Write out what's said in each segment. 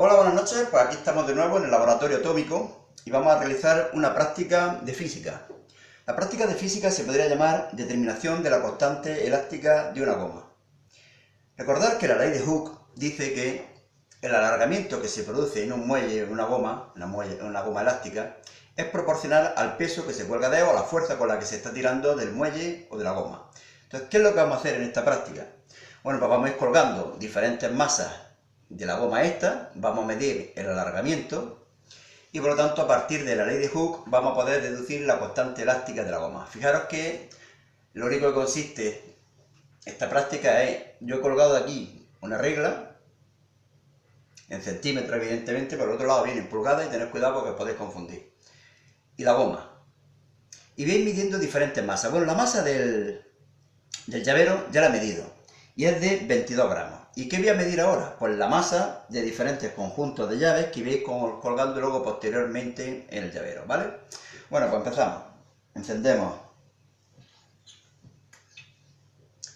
Hola, buenas noches. Pues aquí estamos de nuevo en el laboratorio atómico y vamos a realizar una práctica de física. La práctica de física se podría llamar determinación de la constante elástica de una goma. Recordad que la ley de Hooke dice que el alargamiento que se produce en un muelle, una goma elástica, es proporcional al peso que se cuelga de él o a la fuerza con la que se está tirando del muelle o de la goma. Entonces, ¿qué es lo que vamos a hacer en esta práctica? Bueno, pues vamos a ir colgando diferentes masas de la goma esta, vamos a medir el alargamiento y por lo tanto a partir de la ley de Hooke vamos a poder deducir la constante elástica de la goma. Fijaros que lo único que consiste esta práctica es, yo he colgado aquí una regla, en centímetros evidentemente, por el otro lado viene en pulgadas y tened cuidado porque os podéis confundir. Y la goma. Y vais midiendo diferentes masas. Bueno, la masa del llavero ya la he medido y es de 22 gramos. ¿Y qué voy a medir ahora? Pues la masa de diferentes conjuntos de llaves que veis colgando luego posteriormente en el llavero, ¿vale? Bueno, pues empezamos. Encendemos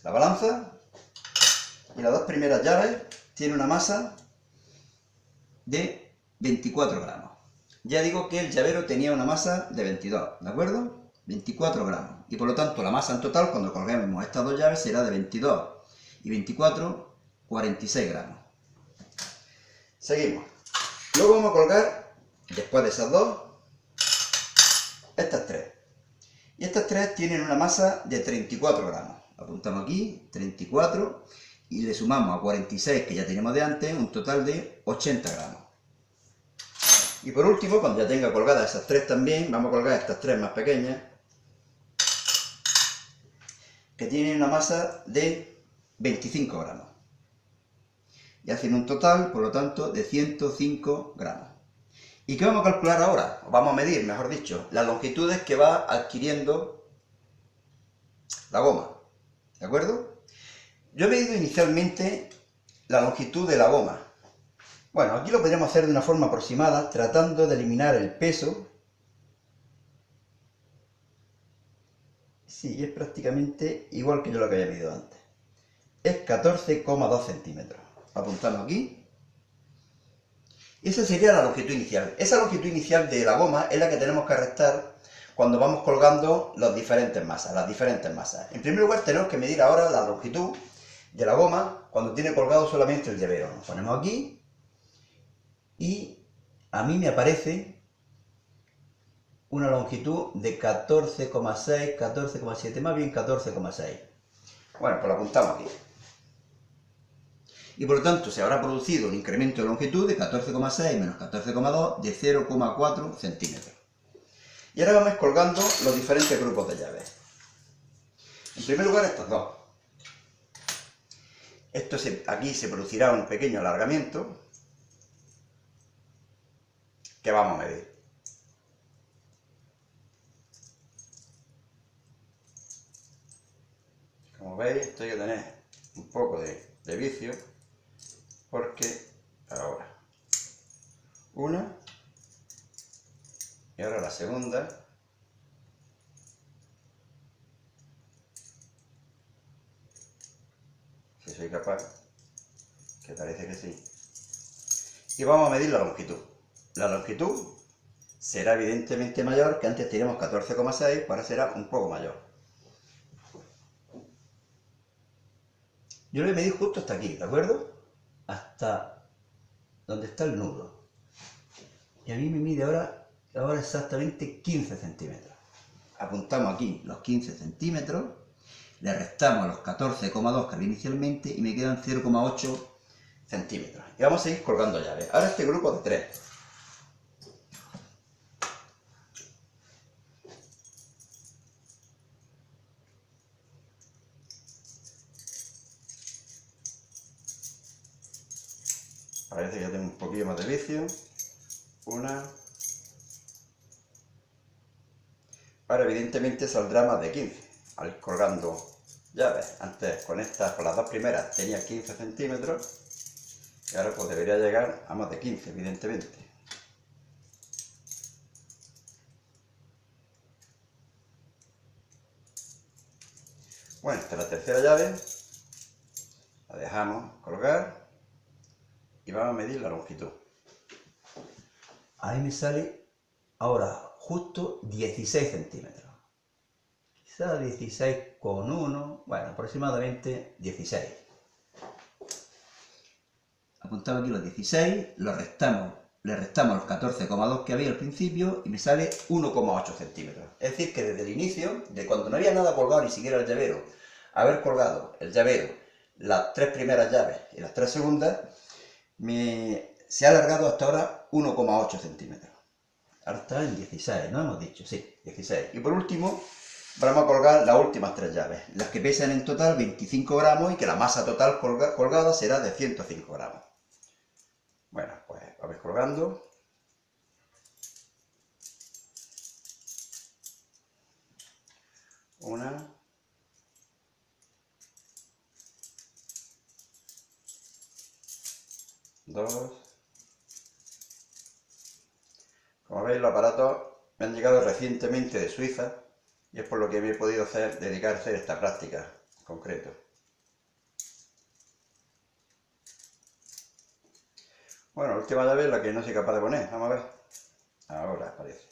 la balanza y las dos primeras llaves tienen una masa de 24 gramos. Ya digo que el llavero tenía una masa de 22, ¿de acuerdo? 24 gramos. Y por lo tanto la masa en total, cuando colguemos estas dos llaves, será de 22 y 24, 46 gramos. Seguimos. Luego vamos a colgar, después de esas dos, estas tres. Y estas tres tienen una masa de 34 gramos. Apuntamos aquí, 34, y le sumamos a 46 que ya teníamos de antes, un total de 80 gramos. Y por último, cuando ya tenga colgadas esas tres también, vamos a colgar estas tres más pequeñas, que tienen una masa de 25 gramos. Y hacen un total, por lo tanto, de 105 gramos. ¿Y qué vamos a calcular ahora? O vamos a medir, mejor dicho, las longitudes que va adquiriendo la goma. ¿De acuerdo? Yo he medido inicialmente la longitud de la goma. Bueno, aquí lo podríamos hacer de una forma aproximada, tratando de eliminar el peso. Sí, es prácticamente igual que yo lo que había medido antes. Es 14,2 centímetros. Apuntamos aquí. Esa sería la longitud inicial. Esa longitud inicial de la goma es la que tenemos que restar cuando vamos colgando las diferentes masas. En primer lugar tenemos que medir ahora la longitud de la goma cuando tiene colgado solamente el llavero. Nos ponemos aquí y a mí me aparece una longitud de 14,6, 14,7, más bien 14,6. Bueno, pues lo apuntamos aquí. Y por lo tanto se habrá producido un incremento de longitud de 14,6 menos 14,2 de 0,4 centímetros. Y ahora vamos colgando los diferentes grupos de llaves. En primer lugar estos dos. Aquí se producirá un pequeño alargamiento que vamos a medir. Como veis, esto hay que tener un poco de vicio, porque ahora una y ahora la segunda, si soy capaz, que parece que sí, y vamos a medir la longitud. La longitud será evidentemente mayor, que antes teníamos 14,6, ahora será un poco mayor. Yo lo he medido justo hasta aquí, ¿de acuerdo? Hasta donde está el nudo. Y a mí me mide ahora exactamente 15 centímetros. Apuntamos aquí los 15 centímetros, le restamos los 14,2 que había inicialmente y me quedan 0,8 centímetros. Y vamos a seguir colgando llaves. Ahora este grupo de 3. Parece que ya tengo un poquillo más de vicio. Una. Ahora evidentemente saldrá más de 15 al ir colgando llaves. Antes con las dos primeras tenía 15 centímetros y ahora pues debería llegar a más de 15 evidentemente. Bueno, esta es la tercera llave. La dejamos colgar y vamos a medir la longitud. ahí me sale ahora justo 16 centímetros. Quizá 16,1, bueno, aproximadamente 16. Apuntamos aquí los 16, los restamos, le restamos los 14,2 que había al principio y me sale 1,8 centímetros. Es decir, que desde el inicio, de cuando no había nada colgado, ni siquiera el llavero, haber colgado el llavero, las 3 primeras llaves y las 3 segundas, se ha alargado hasta ahora 1,8 centímetros. Ahora está en 16, ¿no? Hemos dicho, sí, 16. Y por último, vamos a colgar las últimas 3 llaves, las que pesan en total 25 gramos y que la masa total colgada será de 105 gramos. Bueno, pues vamos colgando. Una. Dos. Como veis, los aparatos me han llegado recientemente de Suiza y es por lo que me he podido dedicar a hacer esta práctica en concreto. Bueno, la última llave es la que no soy capaz de poner, vamos a ver. Ahora aparece.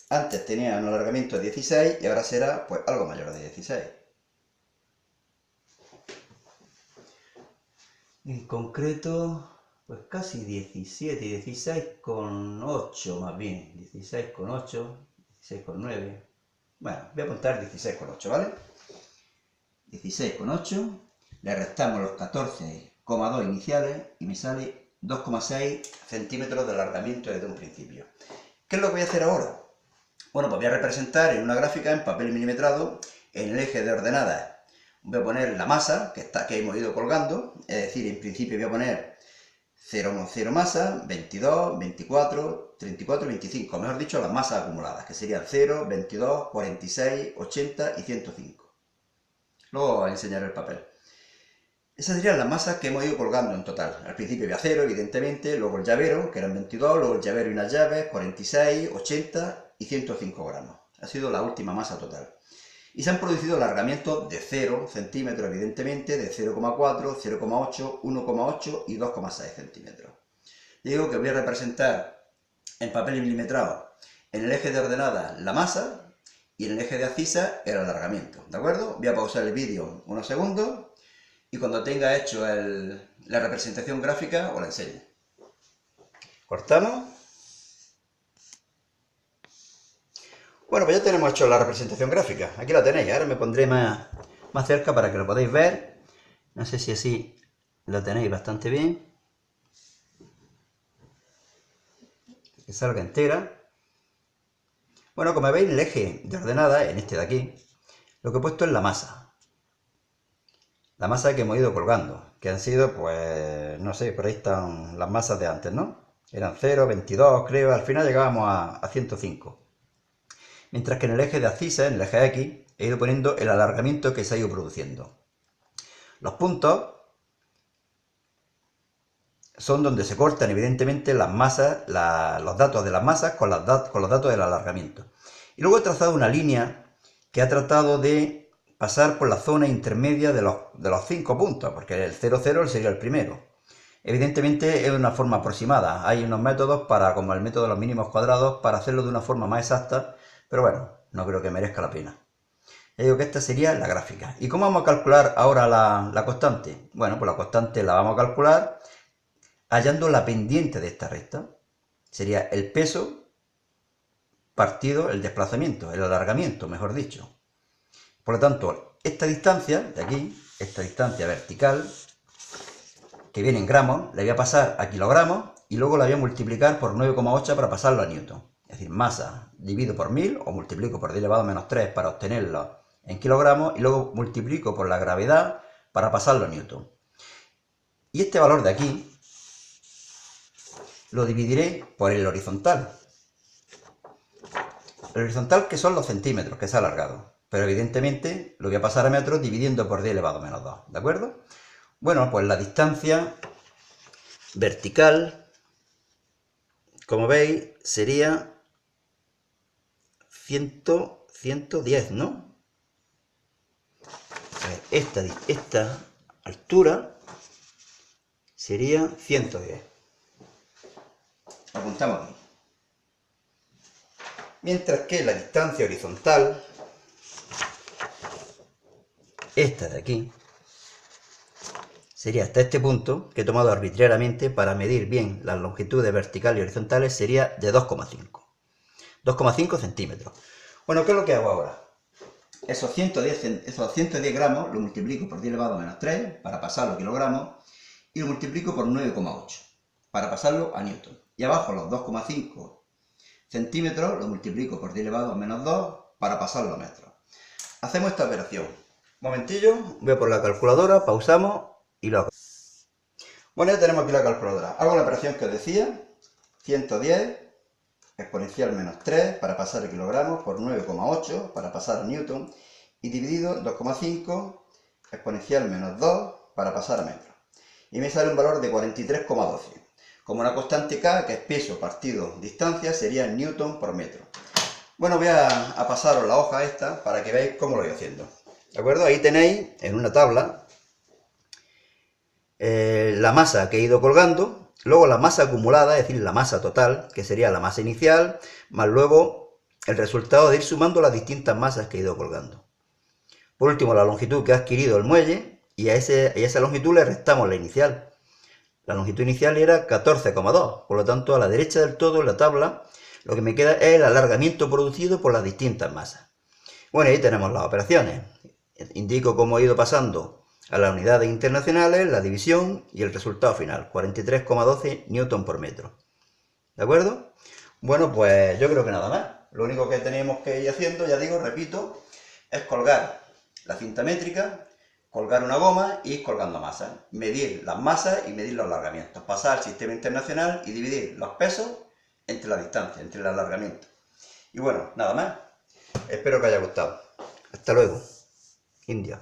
Antes tenía un alargamiento de 16 y ahora será pues algo mayor de 16. En concreto, pues casi 17, 16,8 más bien, 16,8, 16,9. Bueno, voy a apuntar 16,8, ¿vale? 16,8, le restamos los 14,2 iniciales y me sale 2,6 centímetros de alargamiento desde un principio. ¿Qué es lo que voy a hacer ahora? Bueno, pues voy a representar en una gráfica en papel milimetrado en el eje de ordenadas. Voy a poner la masa que hemos ido colgando, es decir, en principio voy a poner 0 masa, 22, 24, 34 y 25, mejor dicho, las masas acumuladas, que serían 0, 22, 46, 80 y 105. Luego os enseñaré el papel. Esas serían las masas que hemos ido colgando en total. Al principio había 0, evidentemente, luego el llavero, que eran 22, luego el llavero y unas llaves, 46, 80 y 105 gramos. Ha sido la última masa total. Y se han producido alargamientos de 0 centímetros, evidentemente, de 0,4, 0,8, 1,8 y 2,6 centímetros. Digo que voy a representar en papel milimetrado en el eje de ordenadas la masa y en el eje de abscisa el alargamiento, ¿de acuerdo? Voy a pausar el vídeo unos segundos y cuando tenga hecho la representación gráfica os la enseño. Cortamos. Bueno, pues ya tenemos hecho la representación gráfica. Aquí la tenéis. Ahora me pondré más cerca para que lo podáis ver. No sé si así lo tenéis bastante bien. Que salga entera. Bueno, como veis, en el eje de ordenadas, en este de aquí, lo que he puesto es la masa. La masa que hemos ido colgando, que han sido, pues, no sé, por ahí están las masas de antes, ¿no? Eran 0, 22, creo, al final llegábamos a 105. Mientras que en el eje de abscisa, en el eje X, he ido poniendo el alargamiento que se ha ido produciendo. Los puntos son donde se cortan, evidentemente, las masas, los datos de las masas con los datos del alargamiento. Y luego he trazado una línea que ha tratado de pasar por la zona intermedia de los 5 puntos, porque el 0,0 sería el primero. Evidentemente es una forma aproximada. Hay unos métodos como el método de los mínimos cuadrados para hacerlo de una forma más exacta, pero bueno, no creo que merezca la pena. Ya digo que esta sería la gráfica. ¿Y cómo vamos a calcular ahora la constante? Bueno, pues la constante la vamos a calcular hallando la pendiente de esta recta. Sería el peso partido el desplazamiento, el alargamiento, mejor dicho. Por lo tanto, esta distancia de aquí, esta distancia vertical, que viene en gramos, la voy a pasar a kilogramos y luego la voy a multiplicar por 9,8 para pasarlo a newton. Es decir, masa divido por 1000 o multiplico por 10 elevado a menos 3 para obtenerlo en kilogramos y luego multiplico por la gravedad para pasarlo a newton. Y este valor de aquí lo dividiré por el horizontal. El horizontal, que son los centímetros que se ha alargado. Pero evidentemente lo voy a pasar a metros dividiendo por 10 elevado a menos 2. ¿De acuerdo? Bueno, pues la distancia vertical, como veis, sería 110, ¿no? Esta altura sería 110. apuntamos aquí. Mientras que la distancia horizontal, esta de aquí, sería hasta este punto, que he tomado arbitrariamente para medir bien las longitudes verticales y horizontales, sería de 2,5 centímetros. Bueno, ¿qué es lo que hago ahora? Esos 110 gramos los multiplico por 10 elevado a menos 3 para pasarlo a kilogramos y lo multiplico por 9,8 para pasarlo a newton. Y abajo los 2,5 centímetros los multiplico por 10 elevado a menos 2 para pasarlo a metros. Hacemos esta operación. Un momentillo, voy por la calculadora, pausamos y lo hago. Bueno, ya tenemos aquí la calculadora. Hago la operación que os decía, 110 exponencial menos 3 para pasar a kilogramos por 9,8 para pasar a newton y dividido 2,5 exponencial menos 2 para pasar a metros. Y me sale un valor de 43,12. Como una constante K, que es peso partido distancia, sería newton por metro. Bueno, voy a pasaros la hoja esta para que veáis cómo lo voy haciendo. ¿De acuerdo? Ahí tenéis en una tabla la masa que he ido colgando, luego la masa acumulada, es decir, la masa total, que sería la masa inicial, más luego el resultado de ir sumando las distintas masas que he ido colgando. Por último, la longitud que ha adquirido el muelle, y a esa longitud le restamos la inicial. La longitud inicial era 14,2, por lo tanto, a la derecha del todo, en la tabla, lo que me queda es el alargamiento producido por las distintas masas. Bueno, ahí tenemos las operaciones. Indico cómo he ido pasando a las unidades internacionales, la división y el resultado final, 43,12 newton por metro. ¿De acuerdo? Bueno, pues yo creo que nada más. Lo único que tenemos que ir haciendo, ya digo, repito, es colgar la cinta métrica, colgar una goma y ir colgando masas. Medir las masas y medir los alargamientos. Pasar al sistema internacional y dividir los pesos entre la distancia, entre el alargamiento. Y bueno, nada más. Espero que haya gustado. Hasta luego. India.